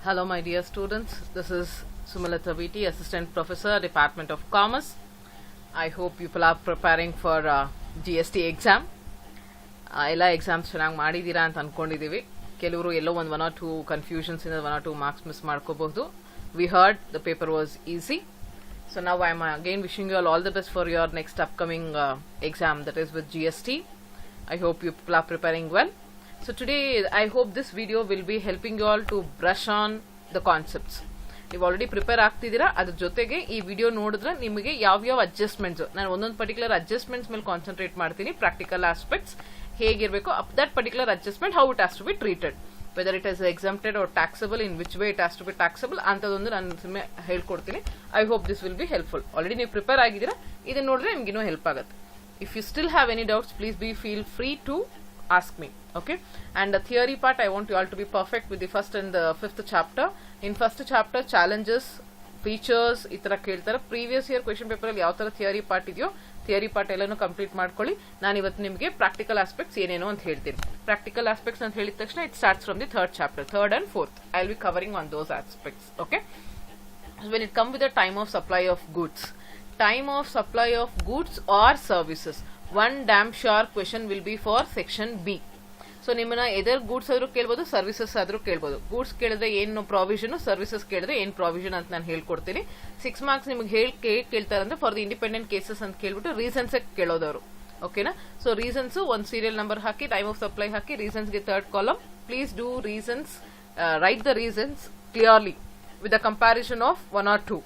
Hello my dear students, this is Sumalata VT, Assistant Professor, Department of Commerce. I hope people are preparing for GST exam. ಎಲ್ಲ exams ಚೆನ್ನಾಗಿ ಮಾಡಿದ್ದೀರಾ ಅಂತ ಅಂದ್ಕೊಂಡಿದ್ದೀವಿ. ಕೆಲವರು ಎಲ್ಲೋ one R two confusions ಇಂದ 1 or 2 marks miss ಮಾಡ್ಕೋಬಹುದು. We heard the paper was easy. So now I am again wishing you all the best for your next upcoming exam, that is with GST. I hope you people are preparing well. So today I hope this video will be helping you all to brush on the concepts. ನೀವು already prepare ಆಗ್ತಿದ್ದೀರಾ, ಅದ್ರ ಜೊತೆಗೆ ಈ video ನೋಡಿದ್ರೆ ನಿಮಗೆ ಯಾವ್ಯಾವ adjustments, ನಾನು ಒಂದೊಂದು particular adjustments ಮೇಲೆ ಕಾನ್ಸಂಟ್ರೇಟ್ ಮಾಡ್ತೀನಿ. ಪ್ರಾಕ್ಟಿಕಲ್ ಆಸ್ಪೆಕ್ಟ್ಸ್ ಹೇಗಿರಬೇಕು, that particular adjustment how it has to be treated, whether it is exempted or taxable, in which way it has to be taxable ಅಂತದೊಂದು ನಾನು ಸುಮ್ಮನೆ ಹೇಳ್ಕೊಡ್ತೀನಿ. I hope this will be helpful. Already ನೀವು prepare ಆಗಿದ್ದೀರಾ, ಇದನ್ನ ನೋಡಿದ್ರೆ ನಿಮ್ಗೆ ಇನ್ನೂ ಹೆಲ್ಪ್ ಆಗುತ್ತೆ. If you still have any doubts, please be feel free to ask me. Okay, and the theory part I want you all to be perfect with the first and the fifth chapter. In first chapter challenges, features itara keltara. Previous year question paper alli yav tara theory part idyo, theory part ellanu complete ಮಾಡ್ಕೊಳ್ಳಿ. ನಾನು ಇವತ್ತು ನಿಮಗೆ practical aspects ಏನೇನೋ ಅಂತ ಹೇಳ್ತೀನಿ. Practical aspects ಅಂತ ಹೇಳಿದ ತಕ್ಷಣ it starts from the third chapter, third and fourth. I will be covering on those aspects. Okay, when it come with the time of supply of goods, time of supply of goods or services, one damn sure question will be for section B. So ನಿಮ್ಮನ್ನ ಎದರ್ goods ಆದ್ರೂ ಕೇಳ್ಬೋದು, services ಆದ್ರೂ ಕೇಳ್ಬೋದು. Goods ಕೇಳಿದ್ರೆ ಏನು provision, services ಕೇಳಿದ್ರೆ ಏನು provision ಅಂತ ನಾನು ಹೇಳ್ಕೊಡ್ತೀನಿ. 6 ಮಾರ್ಕ್ಸ್ ನಿಮ್ಗೆ ಕೇಳ್ತಾರೆ ಅಂದ್ರೆ ಫಾರ್ ದಿ ಇಂಡಿಪೆಂಡೆಂಟ್ ಕೇಸಸ್ ಅಂತ ಕೇಳ್ಬಿಟ್ಟು ರೀಸನ್ಸ್ ಕೇಳೋದವರು. ಓಕೆನಾ? ಸೊ ರೀಸನ್ಸ್ ಒಂದು ಸೀರಿಯಲ್ ನಂಬರ್ ಹಾಕಿ, ಟೈಮ್ ಆಫ್ ಸಪ್ಲೈ ಹಾಕಿ, ರೀಸನ್ಸ್ಗೆ third column. Please do reasons, write the reasons clearly with the comparison of 1 or 2.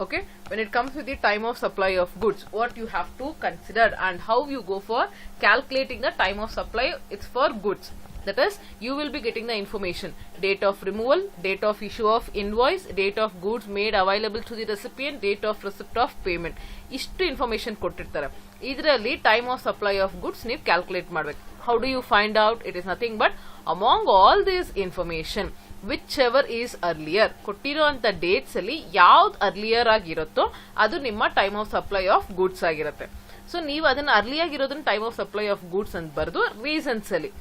Okay, when it comes with the time of supply of goods, what you have to consider and how you go for calculating the time of supply, it's for goods. That is, you will be getting the information: date of removal, date of issue of invoice, date of goods made available to the recipient, date of receipt of payment. ಇಷ್ಟು information ಕೊಟ್ಟಿರ್ತಾರೆ. ಇದರಲ್ಲಿ time of supply of goods ನೀವು calculate ಮಾಡಬೇಕು. How do you find out? It is nothing but among all this information, whichever is earlier, ಕೊಟ್ಟಿರುವಂತ dates ಅಲ್ಲಿ ಯಾವ್ದು earlier ಆಗಿರುತ್ತೋ ಅದು ನಿಮ್ಮ time of supply of goods ಆಗಿರುತ್ತೆ. ಸೊ ನೀವು ಅದನ್ನ ಅರ್ಲಿ ಆಗಿರೋದನ್ನ time of supply of goods ಅಂತ ಬರೆದು ರೀಸನ್ಸ್ ಅಲ್ಲಿ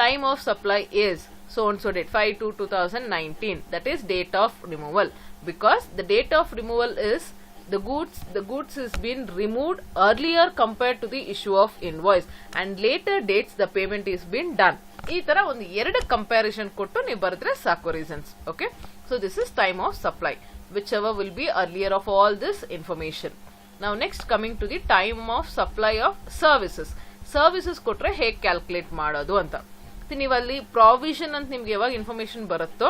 time of supply is so and so date 5/2/2019, that is date of removal, because the date of removal is the goods is been removed earlier compared to the issue of invoice, and later dates the payment is been done. ಈ ತರ ಒಂದು ಎರಡು comparison ಕೊಟ್ಟು ನೀವು ಬರೆದ್ರೆ ಸಾಕು reasons. Okay, so this is time of supply, whichever will be earlier of all this information. ನಾವು next coming to the time of supply of services. Services ಕೊಟ್ರೆ ಹೇಗೆ ಕ್ಯಾಲ್ಕುಲೇಟ್ ಮಾಡೋದು ಅಂತ. ನೀವು ಅಲ್ಲಿ ಪ್ರಾವಿಷನ್ ಅಂತ ನಿಮ್ಗೆ ಯಾವಾಗ ಇನ್ಫಾರ್ಮೇಶನ್ ಬರುತ್ತೋ,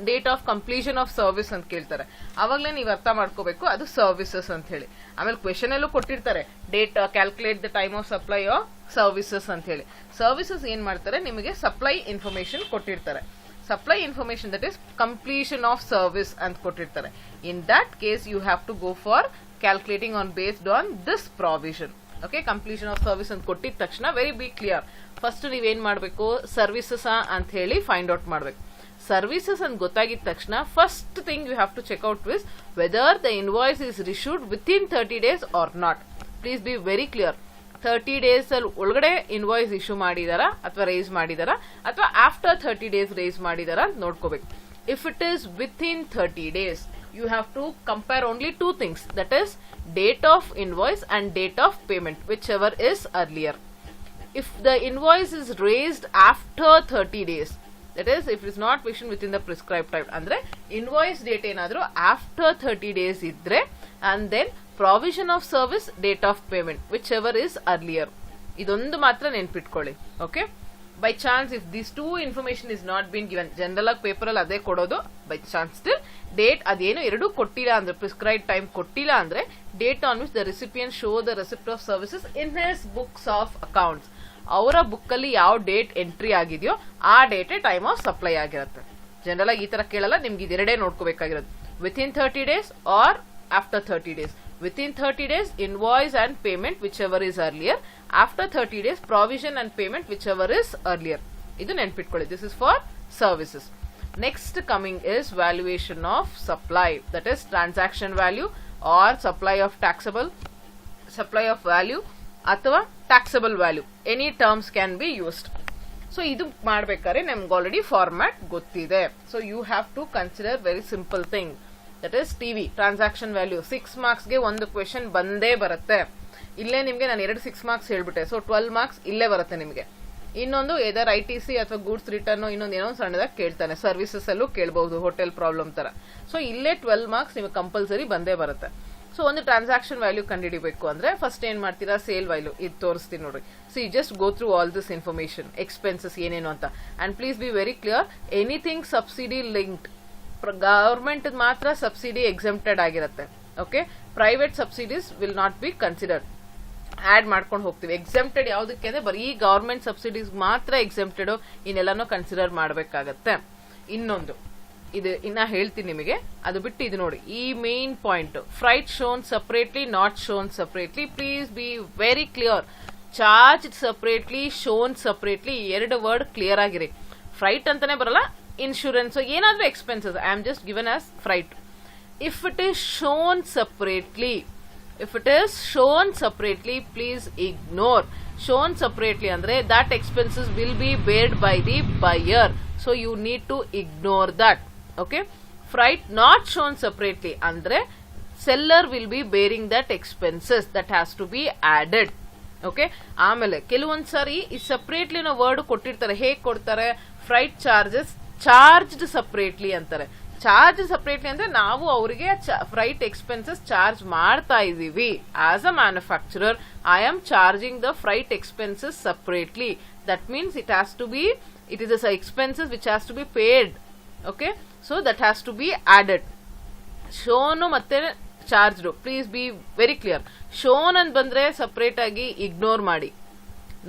date of completion of service ಅಂತ ಕೇಳ್ತಾರೆ, ಅವಾಗಲೇ ನೀವು ಅರ್ಥ ಮಾಡ್ಕೋಬೇಕು ಅದು ಸರ್ವಿಸಸ್ ಅಂತ ಹೇಳಿ. ಆಮೇಲೆ ಕ್ವೆಶನ್ ಅಲ್ಲೂ ಕೊಟ್ಟಿರ್ತಾರೆ date calculate the time of supply of services ಅಂತ ಹೇಳಿ. ಸರ್ವಿಸಸ್ ಏನ್ ಮಾಡ್ತಾರೆ, ನಿಮಗೆ ಸಪ್ಲೈ ಇನ್ಫಾರ್ಮೇಶನ್ ಕೊಟ್ಟಿರ್ತಾರೆ. Supply information that is completion of service ಅಂತ ಕೊಟ್ಟಿರ್ತಾರೆ. In that case you have to go for calculating on based on this provision. Okay, completion of service ಅಂತ ಕೊಟ್ಟಿದ ತಕ್ಷಣ ವೆರಿ ಬಿ ಕ್ಲಿಯರ್. ಫಸ್ಟ್ ನೀವೇನ್ ಮಾಡಬೇಕು, services ಅಂತ ಹೇಳಿ ಫೈಂಡ್ ಔಟ್ ಮಾಡಬೇಕು. ಸರ್ವಿಸಸ್ ಅಂತ ಗೊತ್ತಾಗಿದ ತಕ್ಷಣ first thing you have to check out ವಿಸ್ whether the invoice is reissued within 30 days or not. Please be very clear. 30 days ಅಲ್ಲಿ ಒಳಗಡೆ ಇನ್ವಾಯ್ಸ್ ಇಶ್ಯೂ ಮಾಡಿದಾರಾ ಅಥವಾ ರೇಸ್ ಮಾಡಿದಾರಾ ಅಥವಾ ಆಫ್ಟರ್ 30 days ರೇಸ್ ಮಾಡಿದಾರಾ ಅಂತ ನೋಡ್ಕೋಬೇಕು. If it is with in 30 days, you have to compare only two things, that is date of invoice and date of payment, whichever is earlier. If the invoice is raised after 30 days, that is if it is not issued within the prescribed time, andre invoice date enadru after 30 days idre, and then provision of service, date of payment, whichever is earlier. idondu matra ನೆನಪಿಟ್ಕೊಳ್ಳಿ. Okay, by chance if this two information is not been given, general ಆಗಿ paper ಅಲ್ಲಿ ಅದೇ ಕೊಡೋದು, by chance still date ಅದೇನು ಎರಡು ಕೊಟ್ಟಿಲ್ಲ ಅಂದ್ರೆ, prescribe time ಕೊಟ್ಟಿಲ್ಲ ಅಂದ್ರೆ, date on which the recipient show the receipt of services in his books of accounts, ಅವರ ಬುಕ್ ಅಲ್ಲಿ ಯಾವ ಡೇಟ್ ಎಂಟ್ರಿ ಆಗಿದೆಯೋ ಆ ಡೇಟೇ ಟೈಮ್ ಆಫ್ ಸಪ್ಲೈ ಆಗಿರುತ್ತೆ. ಜನರಲ್ ಆಗಿ ಈ ತರ ಕೇಳಲ್ಲ, ನಿಮ್ಗೆ ಇದೆರಡೇ ನೋಡ್ಕೋಬೇಕಾಗಿರೋದು, within 30 days or after 30 days. Within 30 days, invoice and payment, whichever is earlier. After 30 days, provision and payment, whichever is earlier. Idu nenpitkolli. This is for services. Next coming is valuation of supply. That is transaction value or supply of taxable, supply of value, athava taxable value. Any terms can be used. So ಇದು ಮಾಡ್ಬೇಕಾದ್ರೆ ನಮ್ಗೆ already format ಗೊತ್ತಿದೆ. So you have to consider very simple thing, that is TV transaction value. 6 ಮಾರ್ಕ್ಸ್ಗೆ ಒಂದು question ಬಂದೇ ಬರುತ್ತೆ. ಇಲ್ಲೇ ನಿಮ್ಗೆ ನಾನು 2 6 ಮಾರ್ಕ್ಸ್ ಹೇಳ್ಬಿಟ್ಟೆ, ಸೊ 12 ಮಾರ್ಕ್ಸ್ ಇಲ್ಲೇ ಬರುತ್ತೆ ನಿಮಗೆ. ಇನ್ನೊಂದು ಎದರ್ ITC ಅಥವಾ ಗೂಡ್ಸ್ ರಿಟರ್ನ್ ಇನ್ನೊಂದು ಏನೋ ಸಣ್ಣದಾಗಿ ಕೇಳ್ತಾನೆ, ಸರ್ವಿಸಸ್ ಅಲ್ಲೂ ಕೇಳಬಹುದು, ಹೋಟೆಲ್ ಪ್ರಾಬ್ಲಮ್ ತರ. ಸೊ ಇಲ್ಲೇ 12 ಮಾರ್ಕ್ಸ್ ನಿಮಗೆ ಕಂಪಲ್ಸರಿ ಬಂದೇ ಬರುತ್ತೆ. ಸೊ ಒಂದು ಟ್ರಾನ್ಸಾಕ್ಷನ್ ವ್ಯಾಲ್ಯೂ ಕಂಡುಹಿಡಿಬೇಕು ಅಂದ್ರೆ ಫಸ್ಟ್ ಏನ್ ಮಾಡ್ತೀರಾ, ಸೇಲ್ ವ್ಯಾಲ್ಯೂ ಇದು ತೋರಿಸ್ತೀನಿ ನೋಡ್ರಿ. So you just go through all this information, expenses ಏನೇನು ಅಂತ. And please be very clear, anything subsidy linked, government ಮಾತ್ರ ಸಬ್ಸಿಡಿ ಎಕ್ಸೆಂಪ್ಟೆಡ್ ಆಗಿರುತ್ತೆ. Okay, private subsidies will not be considered. Add ಮಾಡ್ಕೊಂಡು ಹೋಗ್ತೀವಿ. ಎಕ್ಸೆಂಪ್ಟೆಡ್ ಯಾವುದಕ್ಕೆ ಅಂದ್ರೆ ಬರೀ ಗವರ್ಮೆಂಟ್ ಸಬ್ಸಿಡೀಸ್ ಮಾತ್ರ ಎಕ್ಸೆಂಪ್ಟೆಡ್, ಇನ್ನೆಲ್ಲಾನು ಕನ್ಸಿಡರ್ ಮಾಡಬೇಕಾಗತ್ತೆ. ಇನ್ನೊಂದು ಇದು ಇನ್ನ ಹೇಳ್ತೀನಿ ನಿಮಗೆ, ಅದು ಬಿಟ್ಟು ಇದು ನೋಡಿ, ಈ main point, freight shown separately, not shown separately. Please be very clear, charge separately, shown separately, 2 word clear ಆಗಿರಿ. ಫ್ರೈಟ್ ಅಂತಾನೆ ಬರಲ್ಲ, ಇನ್ಶೂರೆನ್ಸ್ ಏನಾದ್ರೂ expenses, I am just given as freight. If it is shown separately, if it is shown separately, please ignore. Shown separately andre that expenses will be bared by the buyer, so you need to ignore that. Okay, freight not shown separately andre seller will be bearing that expenses, that has to be added. Okay, ಆಮೇಲೆ ಕೆಲವೊಂದ್ ಸಾರಿ ಈ separately no word ಕೊಟ್ಟಿರ್ತಾರೆ. ಹೇಗ್ ಕೊಡ್ತಾರೆ, freight charges charged separately ಅಂತಾರೆ. Charge separately ಅಂದ್ರೆ ನಾವು ಅವರಿಗೆ ಫ್ರೈಟ್ ಎಕ್ಸ್ಪೆನ್ಸಸ್ ಚಾರ್ಜ್ ಮಾಡ್ತಾ ಇದೀವಿ. As a manufacturer I am charging the freight expenses separately. That means it has to be, it is a expenses which has to be paid. Okay, so that has to be added. Shown ಮತ್ತೆ charged, please be very clear. Shown ಅಂತ ಬಂದ್ರೆ separate ಆಗಿ ignore ಮಾಡಿ.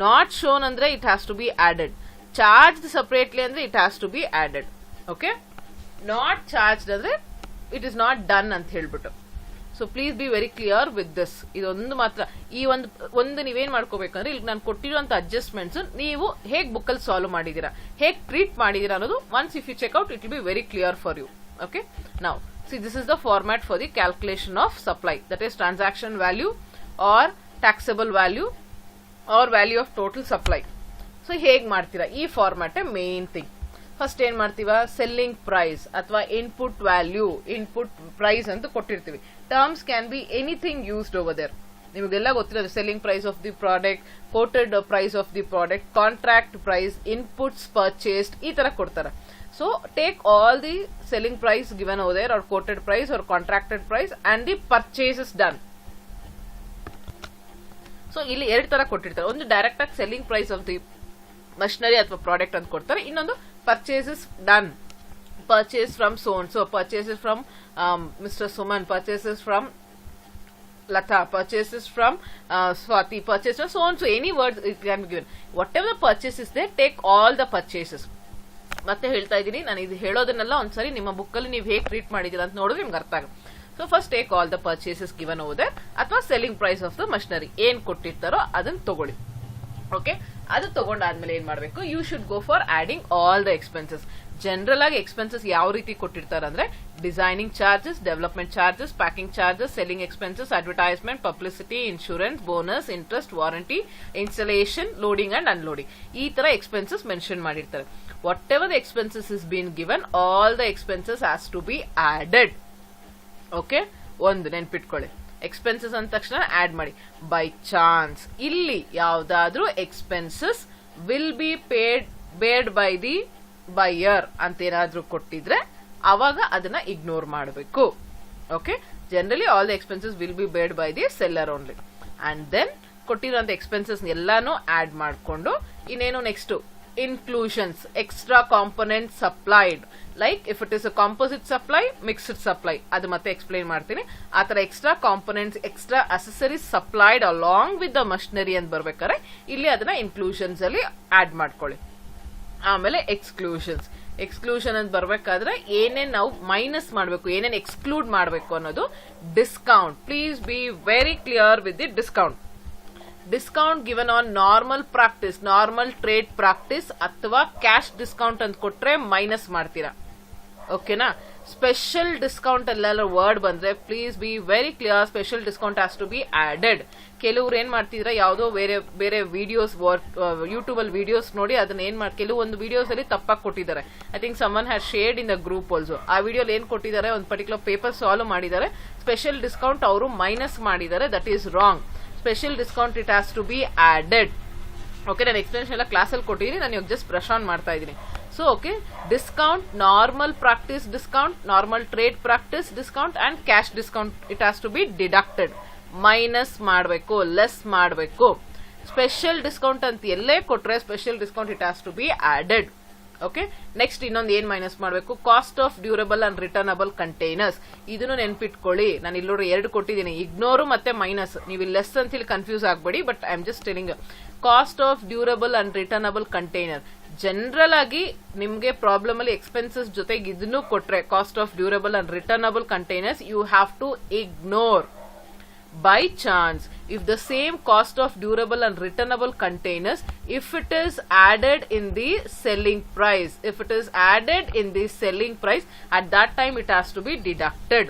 Not shown ಅಂದ್ರೆ it has to be added. Charged separately ಅಂದ್ರೆ it has to be added. Okay, not charged ಅಂದ್ರೆ it is not done ಅಂತ ಹೇಳ್ಬಿಟ್ಟು. So please be very clear with this. ಇದೊಂದು ಮಾತ್ರ, ಈ ಒಂದು ನೀವೇನ್ ಮಾಡ್ಕೋಬೇಕಂದ್ರೆ, ಇಲ್ಲಿ ನಾನು ಕೊಟ್ಟಿರುವಂತ ಅಡ್ಜಸ್ಟ್ಮೆಂಟ್ಸ್ ನೀವು ಹೇಗ್ ಬುಕ್ ಅಲ್ಲಿ ಸಾಲ್ವ್ ಮಾಡಿದೀರಾ, ಹೇಗ್ ಟ್ರೀಟ್ ಮಾಡಿದೀರಾ ಅನ್ನೋದು once if you check out, it will be very clear for you. Okay, now see this is the format for the calculation of supply, that is transaction value or taxable value or value of total supply. So ಹೇಗ್ ಮಾಡ್ತೀರಾ, ಈ format main thing. First ಏನ್ ಮಾಡ್ತೀವ, selling price ಅಥವಾ input value, input price ಅಂತ ಕೊಟ್ಟಿರ್ತೀವಿ. Terms can be anything used over there. ನಿಮಗೆಲ್ಲ ಗೊತ್ತಿರೋದು selling price of the product, quoted price of the product, contract price, inputs purchased, ಈ ತರ ಕೊಡ್ತಾರೆ. So take all the selling price given over there, or quoted price or contracted price and the purchases done. So ಇಲ್ಲಿ 2 ತರ ಕೊಟ್ಟಿರ್ತಾರೆ. ಒಂದು direct ಆಗಿ selling price of the machinery ಅಥವಾ product ಅಂತ ಕೊಡ್ತಾರೆ. ಇನ್ನೊಂದು ಪರ್ಚೇಸಸ್ ಡನ್, ಪರ್ಚೇಸ್ ಫ್ರಮ್ ಸೋನ್, so purchases from mister Suman, purchases from Lata, purchases from Swati, purchases from so on, so any words it can be given. Whatever the purchase is there, take all the purchases. ಮತ್ತೆ ಹೇಳ್ತಾ ಇದ್ದೀನಿ, ನಾನು ಇದು ಹೇಳೋದನ್ನೆಲ್ಲ ಒಂದ್ಸರಿ ನಿಮ್ಮ book ಅಲ್ಲಿ ನೀವು ಹೇಗೆ ಟ್ರೀಟ್ ಮಾಡಿದೀರಾ ಅಂತ ನೋಡಿದ್ರೆ ನಿಮ್ಗೆ ಅರ್ಥ ಆಗುತ್ತೆ. So first take all the purchases given over there, ಅಥವಾ selling price of the machinery ಏನ್ ಕೊಟ್ಟಿರ್ತಾರೋ ಅದನ್ನ ತಗೊಳ್ಳಿ. ಓಕೆ, ಅದು ತಗೊಂಡಾದ್ಮೇಲೆ ಏನ್ ಮಾಡಬೇಕು, you should go for adding all the expenses. General ಆಗಿ ಎಕ್ಸ್ಪೆನ್ಸಸ್ ಯಾವ ರೀತಿ ಕೊಟ್ಟಿರ್ತಾರೆ ಅಂದ್ರೆ, designing charges, development charges, packing charges, selling expenses, advertisement, publicity, insurance, bonus, interest, warranty, installation, loading and unloading, ಈ ತರ ಎಕ್ಸ್ಪೆನ್ಸಸ್ ಮೆನ್ಷನ್ ಮಾಡಿರ್ತಾರೆ. Whatever the expenses is being given, all the expenses has to be added. Okay, ಒಂದು ನೆನ್ಪಿಟ್ಕೊಳ್ಳಿ, expenses ಅಂದ ತಕ್ಷಣ add ಮಾಡಿ. By chance ಇಲ್ಲಿ ಯಾವ್ದಾದ್ರೂ expenses will be beared by the buyer ಅಂತ ಏನಾದ್ರೂ ಕೊಟ್ಟಿದ್ರೆ ಅವಾಗ ಅದನ್ನ ಇಗ್ನೋರ್ ಮಾಡಬೇಕು. Okay, generally all the expenses will be beared by the seller only. And then ಕೊಟ್ಟಿರೋಂಥ ಎಕ್ಸ್ಪೆನ್ಸಸ್ ಎಲ್ಲಾನು ಆಡ್ ಮಾಡಿಕೊಂಡು ಇನ್ನೇನು next inclusions, extra components supplied, like if it is a composite supply, mixed supply, adu matte explain ಮಾಡ್ತೀನಿ. ಆ ತರ extra components, extra accessories supplied along with the machinery ಅಂತ ಬರ್ಬೇಕಾದ್ರೆ ಇಲ್ಲಿ ಅದನ್ನ ಇನ್ಕ್ಲೂಷನ್ಸ್ ಅಲ್ಲಿ ಆಡ್ ಮಾಡ್ಕೊಳ್ಳಿ. ಆಮೇಲೆ ಎಕ್ಸ್ಕ್ಲೂಷನ್ ಅಂತ ಬರ್ಬೇಕಾದ್ರೆ ಏನೇನ್ ನಾವು ಮೈನಸ್ ಮಾಡಬೇಕು, ಏನೇನ್ ಎಕ್ಸ್ಕ್ಲೂಡ್ ಮಾಡಬೇಕು ಅನ್ನೋದು. Discount, please be very clear with the discount. Discount given on normal practice, normal trade practice ಅಥವಾ ಕ್ಯಾಶ್ ಡಿಸ್ಕೌಂಟ್ ಅಂತ ಕೊಟ್ರೆ ಮೈನಸ್ ಮಾಡ್ತೀರಾ. ಓಕೆನಾ. ಸ್ಪೆಷಲ್ ಡಿಸ್ಕೌಂಟ್ ಅಲ್ಲೆಲ್ಲ ವರ್ಡ್ ಬಂದ್ರೆ please be very clear. Special discount has to be added. ಕೆಲವ್ರು ಏನ್ ಮಾಡ್ತಿದ್ರೆ ಯಾವುದೋ ಬೇರೆ ಬೇರೆ ವಿಡಿಯೋಸ್ ಯೂಟ್ಯೂಬ್ ಅಲ್ಲಿ ವಿಡಿಯೋಸ್ ನೋಡಿ ಅದನ್ನ ಏನ್ ಮಾಡಿ ಕೆಲವೊಂದು ವಿಡಿಯೋಸ್ ಅಲ್ಲಿ ತಪ್ಪಾಗಿ ಕೊಟ್ಟಿದ್ದಾರೆ. I think someone has shared in the group also. ಆ ವಿಡಿಯೋಲಿ ಏನ್ ಕೊಟ್ಟಿದ್ದಾರೆ, ಒಂದು ಪರ್ಟಿಕ್ಯುಲರ್ ಪೇಪರ್ ಸಾಲ್ವ್ ಮಾಡಿದ್ದಾರೆ, ಸ್ಪೆಷಲ್ ಡಿಸ್ಕೌಂಟ್ ಅವರು ಮೈನಸ್ ಮಾಡಿದ್ದಾರೆ. That is wrong. Special discount it has to be added. Okay, ನಾನು ಎಕ್ಸ್ಪ್ಲನೇಷನ್ ಎಲ್ಲ ಕ್ಲಾಸಲ್ಲಿ ಕೊಟ್ಟಿದ್ದೀನಿ, ನಾನು ಇವಾಗ ಜಸ್ಟ್ ಬ್ರಷ್ ಆನ್ ಮಾಡ್ತಾ ಇದ್ದೀನಿ. So okay, discount, normal practice discount, normal trade practice discount and cash discount it has to be deducted. Minus ಮಾಡಬೇಕು, less ಮಾಡಬೇಕು. ಸ್ಪೆಷಲ್ ಡಿಸ್ಕೌಂಟ್ ಅಂತ ಎಲ್ಲೇ ಕೊಟ್ರೆ special discount it has to be added. Okay, next ಇನ್ನೊಂದು ಏನ್ minus ಮಾಡಬೇಕು, cost of durable and returnable containers. ಇದನ್ನು ನೆನ್ಪಿಟ್ಕೊಳ್ಳಿ. ನಾನು ಇಲ್ಲೋಡ್ರಿ 2 ಕೊಟ್ಟಿದ್ದೀನಿ, ಇಗ್ನೋರು ಮತ್ತೆ ಮೈನಸ್. ನೀವು ಲೆಸ್ ಅಂತ ಹೇಳಿ ಕನ್ಫ್ಯೂಸ್ ಆಗಬೇಡಿ, but I am just telling. Cost of durable and returnable container general ಆಗಿ ನಿಮ್ಗೆ ಪ್ರಾಬ್ಲಮ್ ಅಲ್ಲಿ ಎಕ್ಸ್ಪೆನ್ಸಸ್ ಜೊತೆಗೆ ಇದನ್ನು ಕೊಟ್ರೆ cost of durable and returnable containers you have to ignore. By chance, if the same cost of durable and returnable containers, if it is added in the selling price, at that time it has to be deducted.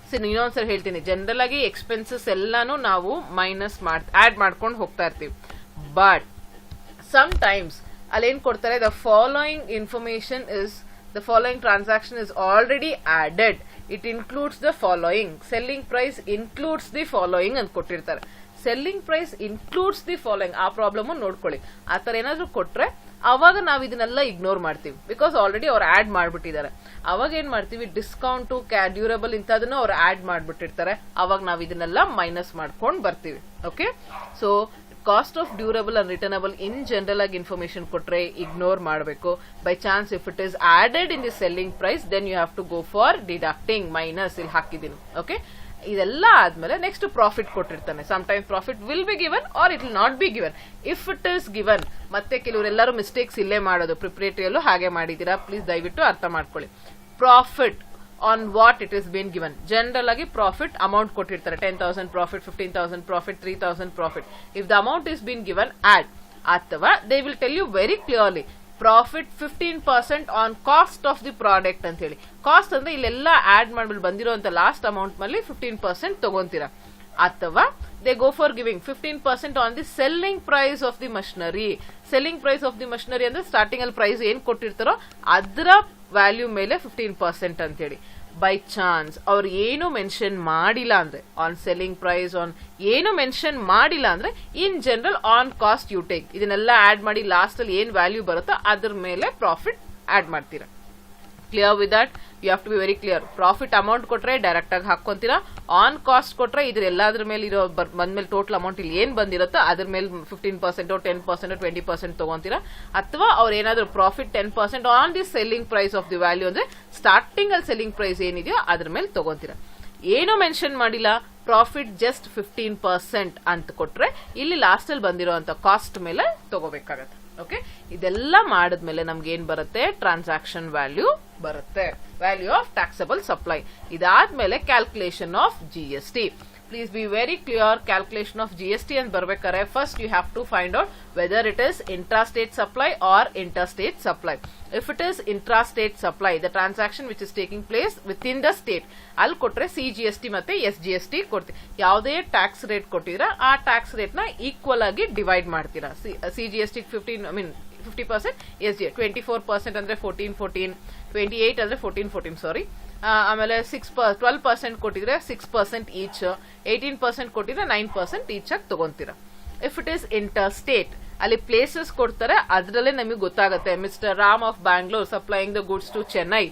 So, ಇನ್ನೊಂದ್ಸರಿ ಹೇಳ್ತೀನಿ, general ಆಗಿ expenses ಎಲ್ಲಾನು ನಾವು minus add ಮಾಡ್ಕೊಂಡು ಹೋಗ್ತಾ ಇರ್ತೀವಿ. But some times ಅಲ್ಲೇನ್ ಕೊಡ್ತಾರೆ, the following transaction is already added. It includes the following. Selling price includes the following ಅಂತ ಕೊಟ್ಟಿರ್ತಾರೆ. Selling price includes the following. ಆ ಪ್ರಾಬ್ಲಮ್ ನೋಡ್ಕೊಳ್ಳಿ. ಆ ತರ ಏನಾದ್ರು ಕೊಟ್ರೆ ಅವಾಗ ನಾವು ಇದನ್ನೆಲ್ಲ ಇಗ್ನೋರ್ ಮಾಡ್ತೀವಿ, ಬಿಕಾಸ್ ಆಲ್ರೆಡಿ ಅವ್ರು ಆಡ್ ಮಾಡ್ಬಿಟ್ಟಿದ್ದಾರೆ. ಅವಾಗ ಏನ್ ಮಾಡ್ತೀವಿ, ಡಿಸ್ಕೌಂಟು, ಡ್ಯೂರಬಲ್ ಇಂಥದನ್ನು ಅವ್ರು ಆಡ್ ಮಾಡ್ಬಿಟ್ಟಿರ್ತಾರೆ. ಅವಾಗ ನಾವು ಇದನ್ನೆಲ್ಲ ಮೈನಸ್ ಮಾಡ್ಕೊಂಡು ಬರ್ತೀವಿ. Okay, so cost of durable and returnable in general ಆಗಿ ಇನ್ಫಾರ್ಮೇಶನ್ ಕೊಟ್ರೆ ಇಗ್ನೋರ್ ಮಾಡಬೇಕು. By chance if it is added in the selling price then you have to go for deducting, minus ಇಲ್ಲಿ ಹಾಕಿದ್ದೀನಿ. ಓಕೆ, ಇದೆಲ್ಲ ಆದ್ಮೇಲೆ next profit ಕೊಟ್ಟಿರ್ತಾನೆ. Sometimes profit will be given or it will not be given. If it is given, ಮತ್ತೆ ಕೆಲವರೆಲ್ಲರೂ mistakes ಇಲ್ಲೇ ಮಾಡೋದು, ಪ್ರಿಪರೇಟರಿಯಲ್ಲೂ ಹಾಗೆ ಮಾಡಿದ್ದೀರಾ, ಪ್ಲೀಸ್ ದಯವಿಟ್ಟು ಅರ್ಥ ಮಾಡ್ಕೊಳ್ಳಿ. Profit on what it is been given. General agi profit amount ಕೊಟ್ಟಿರ್ತಾರೆ, 10,000 profit, 15,000 profit, 3,000 profit. If the amount is been given, add. ಅಥವಾ they will tell you very clearly, profit 15% on cost of the product ಅಂತ ಹೇಳಿ. Cost ಅಂದ್ರೆ ಇಲ್ಲೆಲ್ಲ add ಮಾಡ್ಬಿಟ್ಟು ಬಂದಿರೋಂತ last amount ಮೇಲೆ 15% ತಗೊಂತೀರಾ. ಅಥವಾ they go for giving 15% on the selling price of the machinery. Selling price of the machinery ಅಂದ್ರೆ starting ಅಲ್ಲಿ price ಏನ್ ಕೊಟ್ಟಿರ್ತಾರೋ ಅದರ ವ್ಯಾಲ್ಯೂ ಮೇಲೆ 15% ಅಂತ ಹೇಳಿ. ಬೈ ಚಾನ್ಸ್ ಅವ್ರು ಏನು ಮೆನ್ಷನ್ ಮಾಡಿಲ್ಲ ಅಂದ್ರೆ, ಆನ್ ಸೆಲ್ಲಿಂಗ್ ಪ್ರೈಸ್ ಆನ್ ಏನು ಮೆನ್ಷನ್ ಮಾಡಿಲ್ಲ ಅಂದ್ರೆ, in general on cost you take. ಇದನ್ನೆಲ್ಲ ಆಡ್ ಮಾಡಿ ಲಾಸ್ಟ್ ಅಲ್ಲಿ ಏನ್ ವ್ಯಾಲ್ಯೂ ಬರುತ್ತೋ ಅದ್ರ ಮೇಲೆ ಪ್ರಾಫಿಟ್ ಆಡ್ ಮಾಡ್ತೀರಾ. Clear with that? You have to be very clear. Profit amount ಕೊಟ್ರೆ ಡೈರೆಕ್ಟ್ ಆಗಿ ಹಾಕೊಂತೀರಾ. ಆನ್ ಕಾಸ್ಟ್ ಕೊಟ್ರೆ ಇದ್ರ ಎಲ್ಲಾದ್ರ ಮೇಲೆ ಇರೋ ಬಂದ್ಮೇಲೆ ಟೋಟಲ್ ಅಮೌಂಟ್ ಇಲ್ಲಿ ಏನ್ ಬಂದಿರುತ್ತೋ ಅದ್ರ ಮೇಲೆ 15%, 10%, 20% ತಗೊಂತೀರಾ. ಅಥವಾ ಅವ್ರು ಏನಾದ್ರು profit 10% on the selling price of the value ಅಂದ್ರೆ ಸ್ಟಾರ್ಟಿಂಗ್ ಅಲ್ಲಿ ಸೆಲ್ಲಿಂಗ್ ಪ್ರೈಸ್ ಏನಿದೆಯೋ ಅದ್ರ ಮೇಲೆ ತಗೊಂತೀರಾ. ಏನು ಮೆನ್ಷನ್ ಮಾಡಿಲ್ಲ, ಪ್ರಾಫಿಟ್ ಜಸ್ಟ್ 15% ಅಂತ ಕೊಟ್ರೆ ಇಲ್ಲಿ ಲಾಸ್ಟ್ ಅಲ್ಲಿ ಬಂದಿರೋ ಕಾಸ್ಟ್ ಮೇಲೆ ತಗೋಬೇಕಾಗತ್ತೆ. ಓಕೆ, ಇದೆಲ್ಲ ಮಾಡಿದ್ಮೇಲೆ ನಮ್ಗೆ ಏನ್ ಬರುತ್ತೆ, ಟ್ರಾನ್ಸಾಕ್ಷನ್ ವ್ಯಾಲ್ಯೂ ಬರುತ್ತೆ, ವ್ಯಾಲ್ಯೂ ಆಫ್ ಟ್ಯಾಕ್ಸಬಲ್ ಸಪ್ಲೈ. ಇದಾದ್ಮೇಲೆ calculation of GST. Please be very clear. Calculation of GST ಅಂತ ಬರ್ಬೇಕಾದ್ರೆ first you have to find out whether it is intrastate supply or interstate supply. If it is intrastate supply, the transaction which is taking place within the state, ಅಲ್ಲಿ ಕೊಟ್ರೆ CGST ಮತ್ತೆ SGST ಕೊಡ್ತೀವಿ. ಯಾವುದೇ tax rate ಕೊಟ್ಟಿದ್ರೆ ಆ tax rate ನ equal ಆಗಿ divide ಮಾಡ್ತೀರಾ. CGST 50%, SGST 24% ಅಂದ್ರೆ 14, 28 ಅಂದ್ರೆ 14, ಸಾರಿ. ಆಮೇಲೆ 12% ಕೊಟ್ಟಿದ್ರೆ 6% ಈಚ್, 18% ಕೊಟ್ಟಿದ್ರೆ 9% ಈಚ್ ಆಗಿ ತಗೊಂತೀರಾ. ಇಫ್ ಇಟ್ ಇಸ್ ಇಂಟರ್ಸ್ಟೇಟ್, ಅಲ್ಲಿ ಪ್ಲೇಸಸ್ ಕೊಡ್ತಾರೆ, ಅದರಲ್ಲೇ ನಮಗೆ ಗೊತ್ತಾಗುತ್ತೆ. Mister Ram of Bangalore supplying the goods to Chennai,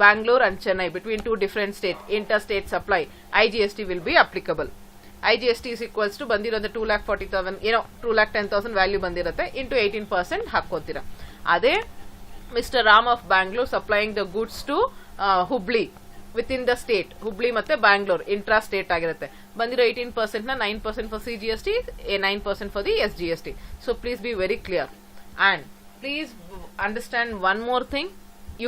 Bangalore and Chennai between 2 different states, interstate supply, IGST will be applicable. IGST is equals to ಬಂದಿರೋದು 2,40,000, ಏನೋ 2,10,000 ವ್ಯಾಲ್ಯೂ ಬಂದಿರುತ್ತೆ, ಇಂಟು 18% ಹಾಕೋತೀರಾ. ಅದೇ mister Ram of Bangalore supplying the goods to Hubli with in the state, Hubli ಮತ್ತೆ Bangalore intra state ಆಗಿರುತ್ತೆ. ಬಂದಿರೋ 18% ನ 9% for CGST, 9% for the SGST. So please be very clear and please understand one more thing.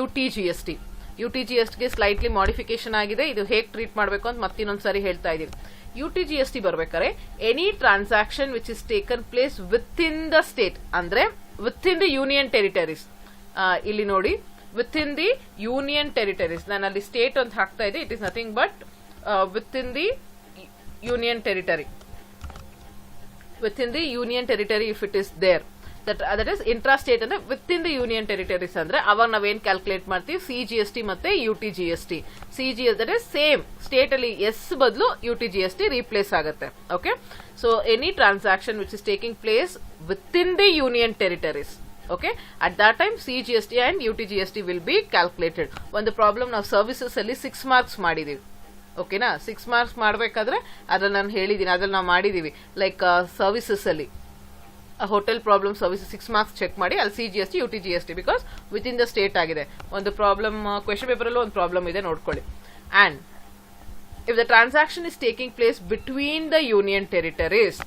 UTGST ಗೆ slightly modification ಆಗಿದೆ. ಇದು ಹೇಗೆ treat ಮಾಡಬೇಕು ಅಂತ ಮತ್ತಿನ್ನೊಂದ್ಸರಿ ಹೇಳ್ತಾ ಇದೀನಿ. UTGST ಬರ್ಬೇಕಾದ್ರೆ any transaction which is taken place with in the state, ಅಂದ್ರೆ with in the union territories. ಇಲ್ಲಿ ನೋಡಿ, within the union territories. ನಾನು ಅಲ್ಲಿ ಸ್ಟೇಟ್ ಅಂತ ಹಾಕ್ತಾ ಇದೆ, it is nothing but within the union territory. Within the union territory if it is there. That is intrastate ಅಂದ್ರೆ within the union territories ಅಂದ್ರೆ ಅವಾಗ ನಾವೇನ್ ಕ್ಯಾಲ್ಕುಲೇಟ್ ಮಾಡ್ತೀವಿ, CGST ಮತ್ತೆ UTGST. CGS that is same state ಅಲ್ಲಿ S ಬದಲು UTGST replace ಆಗುತ್ತೆ. Okay, so any transaction which is taking place within the union territories, okay, at that time CGST and UTGST will be calculated. ಒಂದು problem ನಾವು services ಅಲ್ಲಿ 6 marks ಮಾಡಿದೀವಿ. ಓಕೆನಾ, 6 marks ಮಾಡಬೇಕಾದ್ರೆ ಅದ್ರಲ್ಲಿ ನಾನು ಹೇಳಿದೀನಿ, ಅದ್ರಲ್ಲಿ ನಾವು ಮಾಡಿದೀವಿ ಲೈಕ್ ಸರ್ವಿಸಸ್ ಅಲ್ಲಿ hotel problem service 6 marks check ಮಾಡಿ ಅಲ್ಲಿ CGST UTGST because with in the state ಆಗಿದೆ. ಒಂದು ಪ್ರಾಬ್ಲಮ್ ಕ್ವೆಶ್ಚನ್ ಪೇಪರ್ ಅಲ್ಲೂ ಒಂದು ಪ್ರಾಬ್ಲಮ್ ಇದೆ, ನೋಡ್ಕೊಳ್ಳಿ. And if the transaction is taking place between the union territories,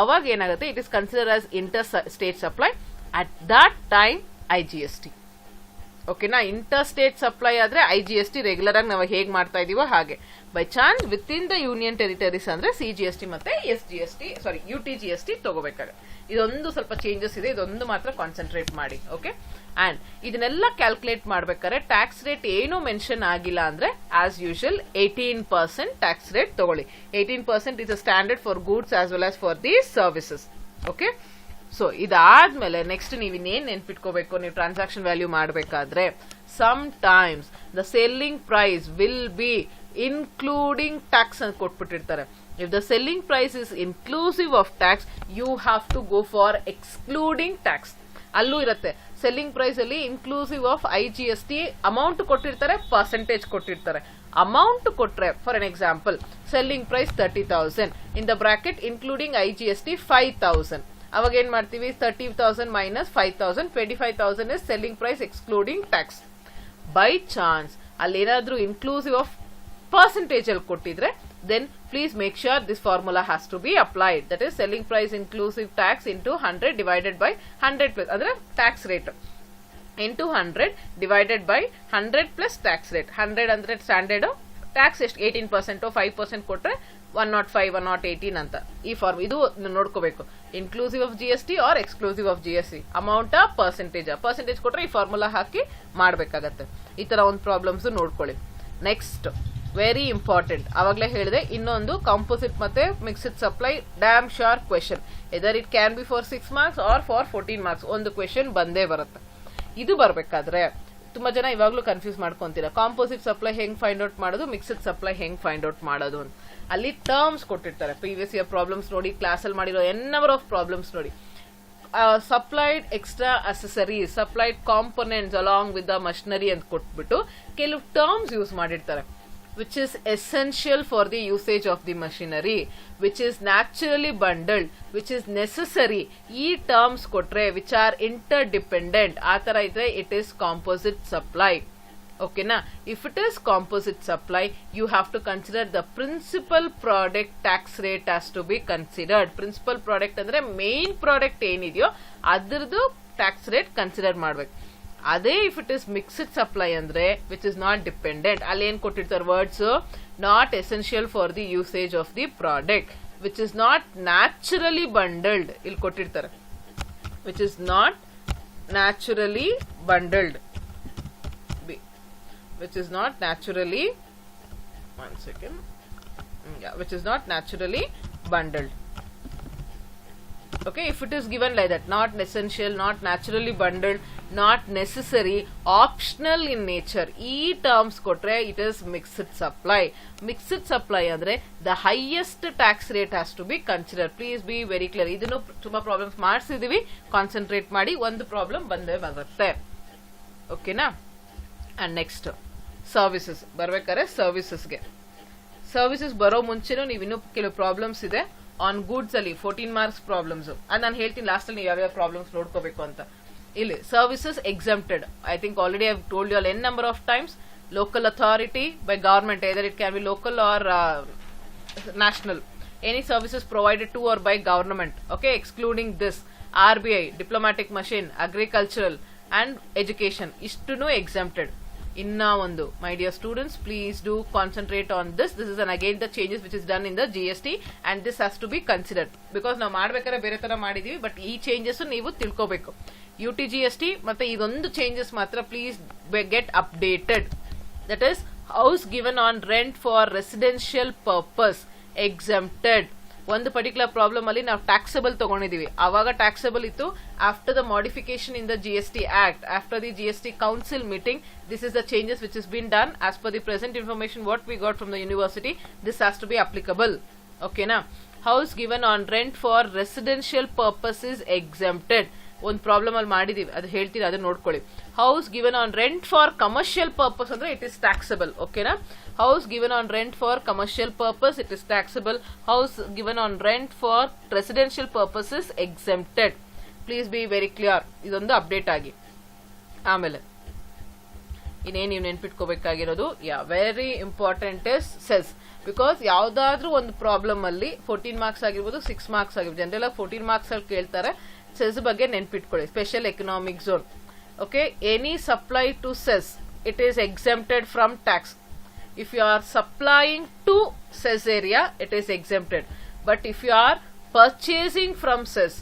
ಅವಾಗ ಏನಾಗುತ್ತೆ, it is consider as inter state supply. At that time IGST. ಓಕೆನಾ, inter state supply ಆದ್ರೆ IGST ರೆಗ್ಯುಲರ್ ಆಗಿ ನಾವು ಹೇಗೆ ಮಾಡ್ತಾ ಇದೀವೋ ಹಾಗೆ. By chance with in the union territories ಅಂದ್ರೆ CGST ಮತ್ತೆ UTGST ತಗೋಬೇಕಾಗುತ್ತೆ. ಇದೊಂದು ಸ್ವಲ್ಪ ಚೇಂಜಸ್ ಇದೆ, ಇದೊಂದು ಮಾತ್ರ ಕಾನ್ಸಂಟ್ರೇಟ್ ಮಾಡಿ. ಓಕೆ, ಅಂಡ್ ಇದನ್ನೆಲ್ಲ ಕ್ಯಾಲ್ಕುಲೇಟ್ ಮಾಡ್ಬೇಕಾದ್ರೆ ಟ್ಯಾಕ್ಸ್ ರೇಟ್ ಏನು ಮೆನ್ಷನ್ ಆಗಿಲ್ಲ ಅಂದ್ರೆ ಆಸ್ ಯೂಶುವಲ್ 18% ಟ್ಯಾಕ್ಸ್ ರೇಟ್ ತಗೊಳ್ಳಿ. 18% is a standard for goods as well as for the services. Okay, so ಇದಾದ್ಮೇಲೆ ನೆಕ್ಸ್ಟ್ ನೀವು ಇನ್ನೇನ್ ನೆನ್ಪಿಟ್ಕೋಬೇಕು, ನೀವು ಟ್ರಾನ್ಸಾಕ್ಷನ್ ವ್ಯಾಲ್ಯೂ ಮಾಡಬೇಕಾದ್ರೆ sometimes the selling price will be including tax ಅಂತ ಕೊಟ್ಬಿಟ್ಟಿರ್ತಾರೆ. If the selling price is inclusive of tax, you have to go for excluding tax. ಅಲ್ಲೂ ಇರುತ್ತೆ ಸೆಲ್ಲಿಂಗ್ ಪ್ರೈಸ್ ಅಲ್ಲಿ ಇನ್ಕ್ಲೂಸಿವ್ ಆಫ್ IGST ಅಮೌಂಟ್ ಕೊಟ್ಟಿರ್ತಾರೆ, percentage ಕೊಟ್ಟಿರ್ತಾರೆ. Amount ಕೊಟ್ರೆ for an example selling price 30,000 in the bracket including IGST 5,000. ಅವಾಗ ಏನ್ ಮಾಡ್ತೀವಿ, 30,000 minus 5,000, 25,000 is selling price excluding tax. By chance ಅಲ್ಲಿ ಏನಾದ್ರೂ ಇನ್ಕ್ಲೂಸಿವ್ ಆಫ್ ಪರ್ಸೆಂಟೇಜ್ ಅಲ್ಲಿ ಕೊಟ್ಟಿದ್ರೆ then please make sure this formula has to be applied. That is selling price inclusive tax into 100 divided by 100 plus ಅಂದ್ರೆ tax rate into 100 divided by 100 plus tax rate. 100 ಅಂದ್ರೆ standard tax ಎಷ್ಟು 18% 5% ಕೊಟ್ರೆ 105 118 ಅಂತ. ಈ form ಇದು ನೋಡ್ಕೋಬೇಕು, inclusive of GST or exclusive of GST. Amount percentage ಕೊಟ್ರೆ ಈ ಫಾರ್ಮುಲಾ ಹಾಕಿ ಮಾಡ್ಬೇಕಾಗತ್ತೆ. ಈ ತರ ಒಂದು ಪ್ರಾಬ್ಲಮ್ಸ್ ನೋಡ್ಕೊಳ್ಳಿ. ನೆಕ್ಸ್ಟ್ ವೆರಿ ಇಂಪಾರ್ಟೆಂಟ್, ಅವಾಗಲೇ ಹೇಳಿದೆ, ಇನ್ನೊಂದು ಕಾಂಪೋಸಿಟ್ ಮತ್ತೆ mixed supply damn sharp question. Either it can be for 6 marks or for 14 marks. ಒಂದು ಕ್ವೆಶನ್ ಬಂದೇ ಬರುತ್ತೆ. ಇದು ಬರ್ಬೇಕಾದ್ರೆ ತುಂಬಾ ಜನ ಇವಾಗ್ಲೂ ಕನ್ಫ್ಯೂಸ್ ಮಾಡ್ಕೊಂತೀರಾ, ಕಾಂಪೋಸಿಟ್ ಸಪ್ಲೈ ಹೆಂಗ್ ಫೈಂಡ್ ಔಟ್ ಮಾಡೋದು, ಮಿಕ್ಸ್ಡ್ ಸಪ್ಲೈ ಹೆಂಗ್ ಫೈಂಡ್ ಔಟ್ ಮಾಡೋದು ಅಂತ. ಅಲ್ಲಿ ಟರ್ಮ್ಸ್ ಕೊಟ್ಟಿರ್ತಾರೆ, ಪ್ರೀವಿಯಸ್ ಇಯರ್ ಪ್ರಾಬ್ಲಮ್ಸ್ ನೋಡಿ, ಕ್ಲಾಸ್ ಅಲ್ಲಿ ಮಾಡಿರೋ ಎನ್ ನಂಬರ್ ಆಫ್ ಪ್ರಾಬ್ಲಮ್ಸ್ ನೋಡಿ. Supplied extra accessories, supplied components along with the machinery ಅಂತ ಕೊಟ್ಬಿಟ್ಟು ಕೆಲವು ಟರ್ಮ್ಸ್ ಯೂಸ್ ಮಾಡಿರ್ತಾರೆ. Which is essential for the usage of the machinery, which is naturally bundled, which is necessary. ಈ terms ಕೊಟ್ರೆ which are interdependent, ಆ ತರ ಇದ್ರೆ it is composite supply. Okay na? If it is composite supply, you have to consider the principal product tax rate has to be considered. Principal product ಅಂದ್ರೆ main product ಏನಿದೆಯೋ ಅದರದ್ದು tax rate consider ಮಾಡ್ಬೇಕು. ಅದೇ if it is mixed supply ಅಂದ್ರೆ which is not dependent, ಅಲ್ಲಿ ಏನ್ ಕೊಟ್ಟಿರ್ತಾರೆ words, not essential for the usage of the product, which is not naturally bundled. ಇಲ್ಲಿ ಕೊಟ್ಟಿರ್ತಾರೆ which is not naturally bundled, which is not naturally, one second, which is not naturally bundled. Okay, if it is given like that, not essential, not naturally bundled, not necessary, optional in nature, ಈ terms ಕೊಟ್ರೆ it is mixed supply. Mixed supply ಅಂದ್ರೆ the highest tax rate has to be considered. Please be very clear. ಇದನ್ನು ತುಂಬಾ problems ಮಾಡಿಸಿದೀವಿ, concentrate ಮಾಡಿ, ಒಂದು problem ಬಂದೇ ಬರುತ್ತೆ. ಓಕೆನಾ? ಅಂಡ್ ನೆಕ್ಸ್ಟ್ ಸರ್ವಿಸಸ್ ಬರ್ಬೇಕಾದ್ರೆ ಸರ್ವಿಸಸ್ ಬರೋ ಮುಂಚೆನೂ ನೀವು ಇನ್ನೂ ಕೆಲವು ಪ್ರಾಬ್ಲಮ್ಸ್ ಇದೆ ಆನ್ ಗೂಡ್ಸ್ ಅಲ್ಲಿ 14 ಮಾರ್ಕ್ಸ್ ಪ್ರಾಬ್ಲಮ್ಸ್. ಅದು ನಾನು ಹೇಳ್ತೀನಿ ಲಾಸ್ಟ್ ಅಲ್ಲಿ ನೀವು ಯಾವ್ಯಾವ ಪ್ರಾಬ್ಲಮ್ಸ್ ನೋಡ್ಕೋಬೇಕು ಅಂತ. ಇಲ್ಲಿ services exempted, I think already I told you all n number of times. Local authority by government, either it can be local or national. Any services provided to or by government, okay, excluding this. RBI, diplomatic machine, agricultural and education, ಇಷ್ಟುನು exempted. ಇನ್ನ ಒಂದು, my dear students, please do concentrate on this. This is again the changes which is done in the GST and this has to be considered. Because ನಾವು ಮಾಡ್ಬೇಕಾದ್ರೆ ಬೇರೆ ತರ ಮಾಡಿದೀವಿ, but ಈ changes ನೀವು ತಿಳ್ಕೋಬೇಕು. UTGST ಮತ್ತೆ ಇದೊಂದು ಚೇಂಜಸ್ ಮಾತ್ರ please get updated. That is house given on rent for residential purpose exempted. ಒಂದು ಪರ್ಟಿಕ್ಯುಲರ್ ಪ್ರಾಬ್ಲಮ್ ಅಲ್ಲಿ ನಾವು ಟ್ಯಾಕ್ಸಬಲ್ ತಗೊಂಡಿದೀವಿ, ಅವಾಗ ಟ್ಯಾಕ್ಸಬಲ್ ಇತ್ತು. After the modification in the GST Act, after the GST Council meeting, this is the changes which has been done. As per the present information what we got from the university, this has to be applicable. Okay na? House given on rent for residential purpose is exempted. ಒಂದು problem ಅಲ್ಲಿ ಮಾಡಿದೀವಿ, ಅದು ಹೇಳ್ತೀವಿ, ಅದನ್ನ ನೋಡ್ಕೊಳ್ಳಿ. House given on rent for commercial purpose ಅಂದ್ರೆ it is taxable. ಓಕೆನಾ? House given on rent for commercial purpose it is taxable. House given on rent for residential purpose is exempted. Please be very clear, ಇದೊಂದು update ಆಗಿ. ಆಮೇಲೆ ಇನ್ನೇನು ನೀವು ನೆನ್ಪಿಟ್ಕೋಬೇಕಾಗಿರೋದು, very important is cess. Because ಯಾವ್ದಾದ್ರೂ ಒಂದು problem ಅಲ್ಲಿ 14 ಮಾರ್ಕ್ಸ್ ಆಗಿರ್ಬೋದು, 6 ಮಾರ್ಕ್ಸ್ ಆಗಿರ್ಬೋದು, ಜನರಲ್ ಆಗಿ 14 ಮಾರ್ಕ್ಸ್ ಅಲ್ಲಿ ಕೇಳ್ತಾರೆ. ಸೆಸ್ ಬಗ್ಗೆ ನೆನ್ಪಿಟ್ಕೊಳ್ಳಿ. Special economic zone. Okay, any supply to SEZ it is exempted from tax. If you are supplying to SEZ area it is exempted. But if you are purchasing from SEZ,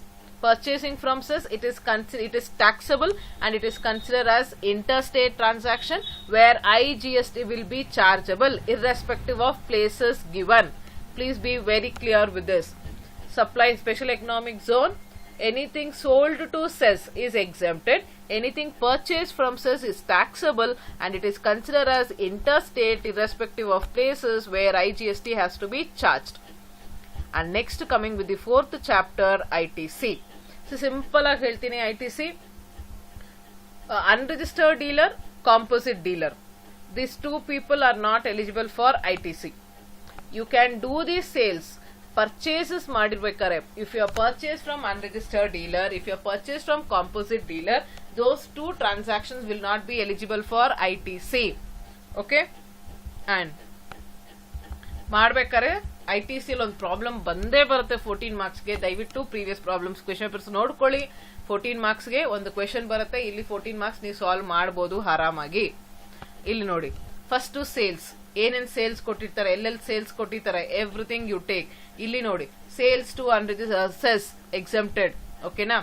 it is taxable and it is considered as interstate transaction where IGST will be chargeable irrespective of places given. Please be very clear with this. Supply special economic zone, anything sold to cess is exempted, anything purchased from cess is taxable and it is considered as interstate irrespective of places where IGST has to be charged. And next coming with the 4th chapter, ITC. So simple ಆಗಿ ಹೇಳ್ತೀನಿ. ITC, unregistered dealer, composite dealer, these two people are not eligible for ITC. You can do these sales, purchases ಮಾಡಿರ್ಬೇಕಾರೆ. If you are purchased from unregistered dealer, if you are purchased from composite dealer, those two transactions will not be eligible for ITC. Okay, and ಮಾಡ್ಬೇಕಾರೆ ITC ಅಲ್ಲಿ ಒಂದು problem ಬಂದೇ ಬರುತ್ತೆ 14 ಮಾರ್ಕ್ಸ್ಗೆ. ದಯವಿಟ್ಟು previous problems question papers ನೋಡ್ಕೊಳ್ಳಿ. 14 ಮಾರ್ಕ್ಸ್ಗೆ ಒಂದು question ಬರುತ್ತೆ. ಇಲ್ಲಿ 14 ಮಾರ್ಕ್ಸ್ ನೀವು ಸಾಲ್ವ್ ಮಾಡಬಹುದು ಆರಾಮಾಗಿ. ಇಲ್ಲಿ ನೋಡಿ, ಫಸ್ಟ್ ಸೇಲ್ಸ್, ಏನೇನ್ ಸೇಲ್ಸ್ ಕೊಟ್ಟಿರ್ತಾರೆ, ಎಲ್ಲೆಲ್ಲಿ ಸೇಲ್ಸ್ ಕೊಟ್ಟಿರ್ತಾರೆ, ಎವ್ರಿಥಿಂಗ್ ಯು ಟೇಕ್. ಇಲ್ಲಿ ನೋಡಿ, ಸೇಲ್ಸ್ ಟು ಸೆಸ್ ಎಕ್ಸೆಂಪ್ಟೆಡ್. ಓಕೆನಾ?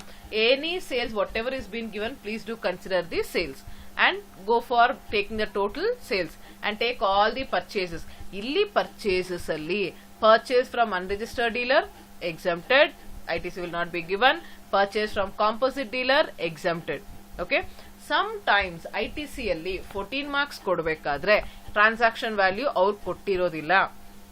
Any sales whatever is been given, please do consider the sales and go for taking the total sales and take all the purchases. Illi purchases alli purchase from unregistered dealer exempted, ITC will not be given. Purchase from composite dealer exempted. Okay, sometimes ITC alli 14 marks kodbekadre transaction value ಅವ್ರು ಕೊಟ್ಟಿರೋದಿಲ್ಲ.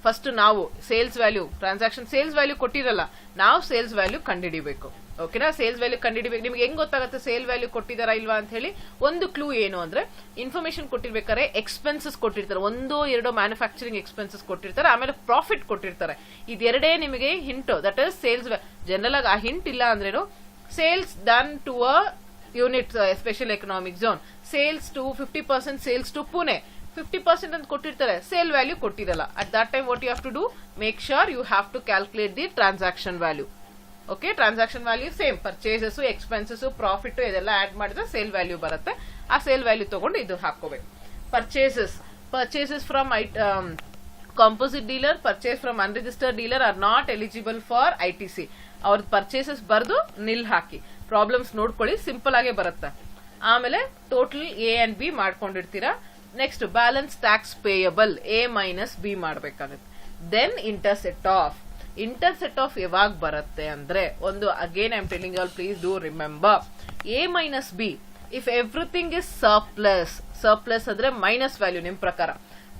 First ನಾವು sales value, transaction sales value ಕೊಟ್ಟಿರಲ್ಲ, ನಾವು sales value ಕಂಡುಹಿಡಿಬೇಕು. ಓಕೆನಾ? Sales value ಕಂಡುಹಿಡಿಬೇಕು. ನಿಮ್ಗೆ ಹೆಂಗ್ ಗೊತ್ತಾಗುತ್ತೆ ಸೇಲ್ ವ್ಯಾಲ್ಯೂ ಕೊಟ್ಟಿದಾರಾ ಇಲ್ವಾ ಅಂತ ಹೇಳಿ? ಒಂದು ಕ್ಲೂ ಏನು ಅಂದ್ರೆ, ಇನ್ಫಾರ್ಮೇಶನ್ ಕೊಟ್ಟಿರ್ಬೇಕಾದ್ರೆ ಎಕ್ಸ್ಪೆನ್ಸಸ್ ಕೊಟ್ಟಿರ್ತಾರೆ, 1-2 ಮ್ಯಾನುಫ್ಯಾಕ್ಚರಿಂಗ್ ಎಕ್ಸ್ಪೆನ್ಸಸ್ ಕೊಟ್ಟಿರ್ತಾರೆ, ಆಮೇಲೆ ಪ್ರಾಫಿಟ್ ಕೊಟ್ಟಿರ್ತಾರೆ. ಇದೆರಡೇ ನಿಮಗೆ hint. That is sales. General ಆಗಿ ಆ ಹಿಂಟ್ ಇಲ್ಲ ಅಂದ್ರೇನು, sales done to a unit special economic zone, sales to 50% sales to Pune, 50% ಅಂತ ಕೊಟ್ಟಿರ್ತಾರೆ, ಸೇಲ್ ವ್ಯಾಲ್ಯೂ ಕೊಟ್ಟಿರಲ್ಲ. At that time what you have to do, make sure you have to calculate the transaction value. Okay, transaction value same, purchases, expenses, profit ಇದೆಲ್ಲ add ಮಾಡಿದ್ರೆ sale value ಬರುತ್ತೆ. ಆ sale value ತಗೊಂಡು ಇದು ಹಾಕೋಬೇಕು. Purchases from composite dealer, purchase from unregistered dealer are not eligible for ITC. ಅವ್ರದ್ದು purchases ಬರ್ದು nil ಹಾಕಿ. ಪ್ರಾಬ್ಲಮ್ಸ್ ನೋಡ್ಕೊಳ್ಳಿ, ಸಿಂಪಲ್ ಆಗೇ ಬರುತ್ತೆ. ಆಮೇಲೆ ಟೋಟಲ್ A and B ಮಾಡ್ಕೊಂಡಿರ್ತೀರಾ. Next balance tax payable A-B ಮಾಡ್ಬೇಕಾಗುತ್ತೆ. ದೆನ್ ಇಂಟರ್ಸೆಟ್ ಆಫ್ ಯಾವಾಗ ಬರುತ್ತೆ ಅಂದ್ರೆ, ಒಂದು again I am telling you all, please do remember, A-B if everything is surplus ಅಂದ್ರೆ ಮೈನಸ್ ವ್ಯಾಲ್ಯೂ. ನಿಮ್ ಪ್ರಕಾರ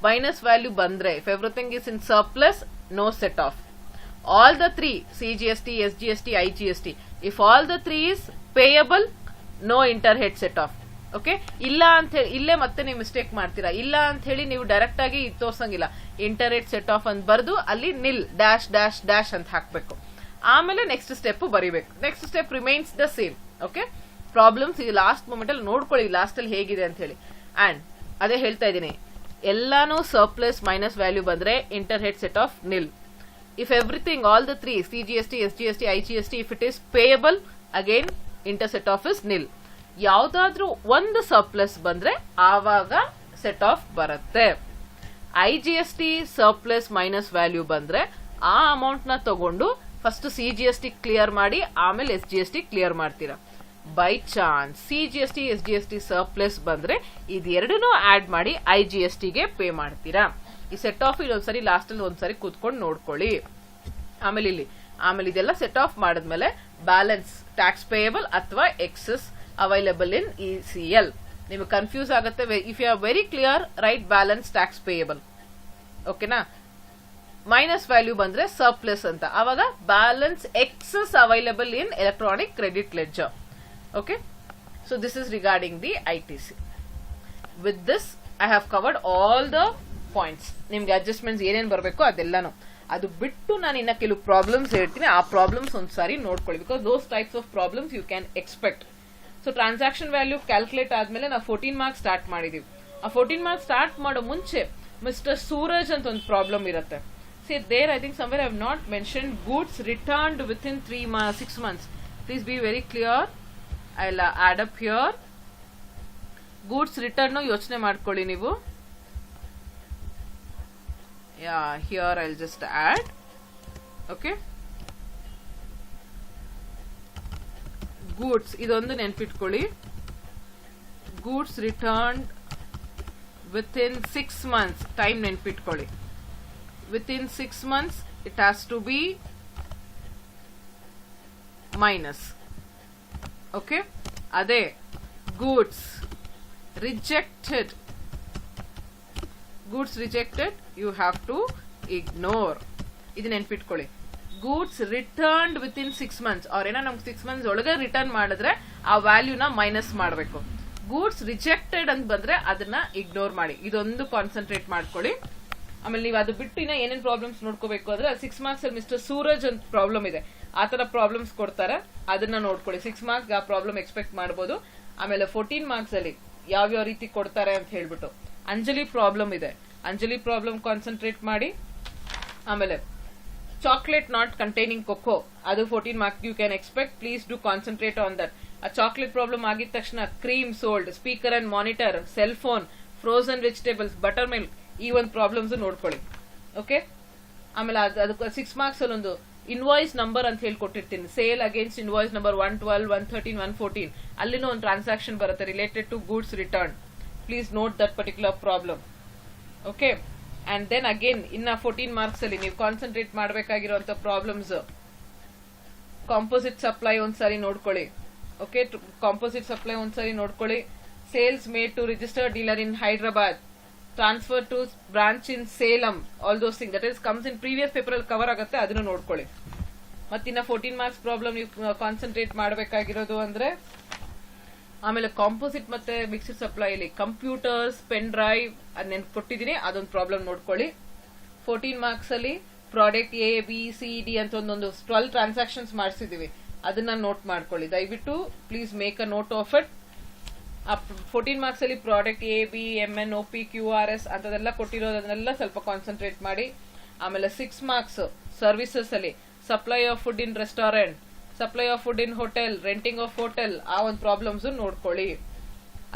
ಮೈನಸ್ ವ್ಯಾಲ್ಯೂ ಬಂದ್ರೆ, if everything is in surplus, no set off. All the 3 CGST, SGST, IGST, if all the 3 is payable, no inter head set off. Okay, ಇಲ್ಲ ಅಂತ ಹೇಳಿ ಇಲ್ಲೇ ಮತ್ತೆ ನೀವು ಮಿಸ್ಟೇಕ್ ಮಾಡ್ತೀರಾ. ಇಲ್ಲ ಅಂತ ಹೇಳಿ ನೀವು ಡೈರೆಕ್ಟ್ ಆಗಿ ತೋರ್ಸಂಗಿಲ್ಲ. ಇಂಟರ್ನೆಟ್ ಸೆಟ್ ಆಫ್ ಅಂತ ಬರೆದು ಅಲ್ಲಿ ನಿಲ್ ಡ್ಯಾಶ್ ಡ್ಯಾಶ್ ಡ್ಯಾಶ್ ಅಂತ ಹಾಕ್ಬೇಕು. ಆಮೇಲೆ ನೆಕ್ಸ್ಟ್ ಸ್ಟೆಪ್ ಬರೀಬೇಕು. Next step remains the same. Okay, problems ಈ ಲಾಸ್ಟ್ ಮೂಮೆಂಟ್ ಅಲ್ಲಿ ನೋಡ್ಕೊಳ್ಳಿ, ಲಾಸ್ಟ್ ಅಲ್ಲಿ ಹೇಗಿದೆ ಅಂತ ಹೇಳಿ. ಅಂಡ್ ಅದೇ ಹೇಳ್ತಾ ಇದ್ದೀನಿ, ಎಲ್ಲಾನು ಸರ್ಪ್ಲಸ್ ಮೈನಸ್ ವ್ಯಾಲ್ಯೂ ಬಂದ್ರೆ inter head set off nil. If everything all the 3 CGST, SGST, IGST, if it is payable, again inter set off is nil. ಯಾವ್ದಾದ್ರೂ ಒಂದು ಸರ್ಪ್ಲಸ್ ಬಂದ್ರೆ ಆವಾಗ ಸೆಟ್ ಆಫ್ ಬರುತ್ತೆ. IGST ಸರ್ಪ್ಲಸ್ ಮೈನಸ್ ವ್ಯಾಲ್ಯೂ ಬಂದ್ರೆ ಆ amount ನ ತಗೊಂಡು ಫಸ್ಟ್ CGST ಕ್ಲಿಯರ್ ಮಾಡಿ ಆಮೇಲೆ SGST ಕ್ಲಿಯರ್ ಮಾಡ್ತೀರಾ. By chance CGST SGST surplus ಬಂದ್ರೆ ಇದೆರಡನ್ನೂ ಆಡ್ ಮಾಡಿ IGST ಗೆ ಪೇ ಮಾಡ್ತೀರಾ. ಈ ಸೆಟ್ ಆಫ್ ಇದೊಂದ್ಸರಿ ಲಾಸ್ಟ್ ಅಲ್ಲಿ ಒಂದ್ಸರಿ ಕೂತ್ಕೊಂಡು ನೋಡ್ಕೊಳ್ಳಿ. ಆಮೇಲೆ ಇದೆಲ್ಲ ಸೆಟ್ ಆಫ್ ಮಾಡಿದ್ಮೇಲೆ ಬ್ಯಾಲೆನ್ಸ್ ಟ್ಯಾಕ್ಸ್ ಪೇಯಬಲ್ ಅಥವಾ ಎಕ್ಸಸ್ ಅವೈಲಬಲ್ ಇನ್ ECL. ನಿಮಗೆ ಕನ್ಫ್ಯೂಸ್ ಆಗುತ್ತೆ. If you are very clear, right balance tax payable. ಓಕೆನಾ? ಮೈನಸ್ ವ್ಯಾಲ್ಯೂ ಬಂದ್ರೆ ಸರ್ಪ್ಲಸ್ ಅಂತ, ಅವಾಗ balance excess available in electronic credit ledger. Okay, so this is regarding the ITC. With this I have covered all the points. ನಿಮ್ಗೆ adjustments ಏನೇನು ಬರಬೇಕು ಅದೆಲ್ಲಾನು. ಅದು ಬಿಟ್ಟು ನಾನು ಇನ್ನ ಕೆಲವು ಪ್ರಾಬ್ಲಮ್ಸ್ ಹೇಳ್ತೀನಿ, ಆ ಪ್ರಾಬ್ಲಮ್ಸ್ ಒಂದ್ಸಾರಿ ನೋಡ್ಕೊಳ್ಳಿ. Because those types of problems you can expect. So transaction value calculate ಆದ್ಮೇಲೆ ನಾವು 14 ಮಾರ್ಕ್ಸ್ ಸ್ಟಾರ್ಟ್ ಮಾಡಿದೀವಿ. ಆ 14 ಮಾರ್ಕ್ಸ್ ಸ್ಟಾರ್ಟ್ ಮಾಡೋ ಮುಂಚೆ ಮಿಸ್ಟರ್ ಸೂರಜ್ ಅಂತ ಒಂದು ಪ್ರಾಬ್ಲಮ್ ಇರುತ್ತೆ. See there, I think somewhere I have not mentioned goods returned within 6 months. Please be very clear. I'll add up here. Goods return ಯೋಚನೆ ಮಾಡ್ಕೊಳ್ಳಿ ನೀವು. Here I'll just add. Okay, goods ಇದೊಂದು ನೆನ್ಪಿಟ್ಕೊಳ್ಳಿ. goods returned within 6 months time ನೆನ್ಪಿಟ್ಕೊಳ್ಳಿ. within 6 months it has to be minus. Okay, ಅದೇ goods rejected you have to ignore. ಇದು ನೆನ್ಪಿಟ್ಕೊಳ್ಳಿ. goods returned within 6 months or ಏನೋ ನಮ್ಗೆ 6 months ಒಳಗೆ return ಮಾಡಿದ್ರೆ ಆ ವ್ಯಾಲ್ಯೂನ ಮೈನಸ್ ಮಾಡಬೇಕು. goods rejected ಅಂತ ಬಂದ್ರೆ ಅದನ್ನ ಇಗ್ನೋರ್ ಮಾಡಿ. ಇದೊಂದು ಕಾನ್ಸಂಟ್ರೇಟ್ ಮಾಡ್ಕೊಳ್ಳಿ. ಆಮೇಲೆ ನೀವು ಅದು ಬಿಟ್ಟು ಇನ್ನ ಏನೇನ್ ಪ್ರಾಬ್ಲಮ್ಸ್ ನೋಡ್ಕೋಬೇಕು ಅಂದ್ರೆ 6 ಮಾರ್ಕ್ಸ್ ಅಲ್ಲಿ ಮಿಸ್ಟರ್ ಸೂರಜ್ ಅಂತ ಪ್ರಾಬ್ಲಮ್ ಇದೆ, ಆ ತರ ಪ್ರಾಬ್ಲಮ್ಸ್ ಕೊಡ್ತಾರೆ, ಅದನ್ನ ನೋಡ್ಕೊಳ್ಳಿ. 6 ಮಾರ್ಕ್ಸ್ ಆ ಪ್ರಾಬ್ಲಮ್ ಎಕ್ಸ್ಪೆಕ್ಟ್ ಮಾಡಬಹುದು. ಆಮೇಲೆ 14 ಮಾರ್ಕ್ಸ್ ಅಲ್ಲಿ ಯಾವ್ಯಾವ ರೀತಿ ಕೊಡ್ತಾರೆ ಅಂತ ಹೇಳ್ಬಿಟ್ಟು ಅಂಜಲಿ ಪ್ರಾಬ್ಲಮ್ ಇದೆ, ಅಂಜಲಿ ಪ್ರಾಬ್ಲಮ್ ಕಾನ್ಸಂಟ್ರೇಟ್ ಮಾಡಿ. ಆಮೇಲೆ ಚಾಕ್ಲೇಟ್ ನಾಟ್ ಕಂಟೈನಿಂಗ್ ಕೊಕೋ, ಅದು 14 marks you can expect. Please do concentrate on that. ಆ ಚಾಕ್ಲೇಟ್ ಪ್ರಾಬ್ಲಮ್ ಆಗಿದ ತಕ್ಷಣ cream sold, speaker and monitor, cell phone, frozen vegetables, buttermilk, ಈ ಒಂದು ಪ್ರಾಬ್ಲಮ್ಸ್ ನೋಡ್ಕೊಳ್ಳಿ. ಓಕೆ, ಆಮೇಲೆ ಅದಕ್ಕೆ 6 ಮಾರ್ಕ್ಸ್ ಅಲ್ಲಿ ಒಂದು ಇನ್ವಾಯ್ಸ್ ನಂಬರ್ ಅಂತ ಹೇಳ್ಕೊಟ್ಟಿರ್ತೀನಿ. ಸೇಲ್ ಅಗೇನ್ಸ್ಟ್ ಇನ್ವಾಯ್ಸ್ ನಂಬರ್ 112, 113, 114 ಅಲ್ಲಿನೂ ಒಂದು ಟ್ರಾನ್ಸಾಕ್ಷನ್ ಬರುತ್ತೆ related to goods return. Please note that particular problem. Okay, and then again ಇನ್ನ 14 ಮಾರ್ಕ್ಸ್ ಅಲ್ಲಿ ನೀವು ಕಾನ್ಸಂಟ್ರೇಟ್ ಮಾಡಬೇಕಾಗಿರುವಂತ ಪ್ರಾಬ್ಲಮ್ಸ್ ಕಾಂಪೋಸಿಟ್ ಸಪ್ಲೈ ಒಂದ್ಸರಿ ನೋಡ್ಕೊಳ್ಳಿ. ಓಕೆ, ಕಾಂಪೋಸಿಟ್ ಸಪ್ಲೈ ಒಂದ್ಸರಿ ನೋಡ್ಕೊಳ್ಳಿ. Sales made to registered dealer in Hyderabad, transfer to branch in Salem, all those thing that is comes in previous paper ಅಲ್ಲಿ cover ಆಗುತ್ತೆ, ಅದನ್ನು ನೋಡ್ಕೊಳ್ಳಿ. ಮತ್ತಿನ್ನ 14 ಮಾರ್ಕ್ಸ್ ಪ್ರಾಬ್ಲಮ್ ನೀವು ಕಾನ್ಸಂಟ್ರೇಟ್ ಮಾಡಬೇಕಾಗಿರೋದು ಅಂದ್ರೆ ಆಮೇಲೆ ಕಾಂಪೋಸಿಟ್ ಮತ್ತೆ ಮಿಕ್ಸ್ಡ್ ಸಪ್ಲೈ ಅಲ್ಲಿ ಕಂಪ್ಯೂಟರ್ಸ್, ಪೆನ್ ಡ್ರೈವ್ ಅದನ್ನ ಕೊಟ್ಟಿದ್ದೀನಿ, ಅದೊಂದು ಪ್ರಾಬ್ಲಮ್ ನೋಡ್ಕೊಳ್ಳಿ. 14 ಮಾರ್ಕ್ಸ್ ಅಲ್ಲಿ ಪ್ರಾಡಕ್ಟ್ ABCD ಅಂತ ಒಂದೊಂದು 12 ಟ್ರಾನ್ಸಾಕ್ಷನ್ಸ್ ಮಾಡಿಸಿದೀವಿ, ಅದನ್ನ ನೋಟ್ ಮಾಡ್ಕೊಳ್ಳಿ ದಯವಿಟ್ಟು. Please make a note of it. 14 marks ಅಲ್ಲಿ product AB, MN, OP, QRS ಅಂತದೆಲ್ಲ ಕೊಟ್ಟಿರೋದನ್ನೆಲ್ಲ ಸ್ವಲ್ಪ ಕಾನ್ಸಂಟ್ರೇಟ್ ಮಾಡಿ. ಆಮೇಲೆ 6 ಮಾರ್ಕ್ಸ್ ಸರ್ವಿಸಸ್ ಅಲ್ಲಿ supply of food in restaurant, supply of food in hotel, renting of hotel, ಆ ಒಂದು ಪ್ರಾಬ್ಲಮ್ಸ್ ನೋಡ್ಕೊಳ್ಳಿ.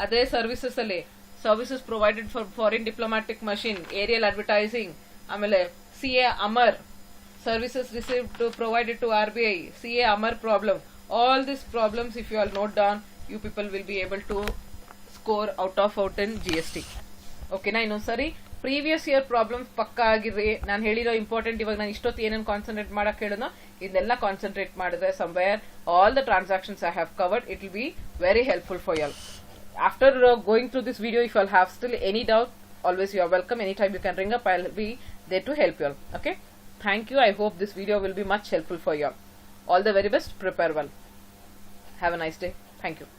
ಅದೇ ಸರ್ವಿಸಸ್ ಅಲ್ಲಿ services provided for foreign diplomatic mission, aerial advertising, ಆಮೇಲೆ CA ಅಮರ್ services received to provided to RBI, CA ಅಮರ್ problem. All this problems if you all note down, you people will be able to score out in GST. ಓಕೆನಾ? ಇನ್ನೊಂದ್ಸರಿ previous year problems ಪಕ್ಕ ಆಗಿರ್ರಿ. ನಾನು ಹೇಳಿರೋ important ಇವಾಗ ನಾನು ಇಷ್ಟೊತ್ತು ಏನೇನು ಕಾನ್ಸಂಟ್ರೇಟ್ ಮಾಡಕ್ ಹೇಳೋನೋ ಇದನ್ನೆಲ್ಲ ಕಾನ್ಸಂಟ್ರೇಟ್ ಮಾಡಿದ್ರೆ somewhere all the transactions I have covered, it will be very helpful for you all. After going through this video, if you all have still any doubt, always you are welcome. Anytime you can ring up, I'll be there to help you all. Okay, thank you. I hope this video will be much helpful for you all. All the very best. Prepare well. Have a nice day. Thank you.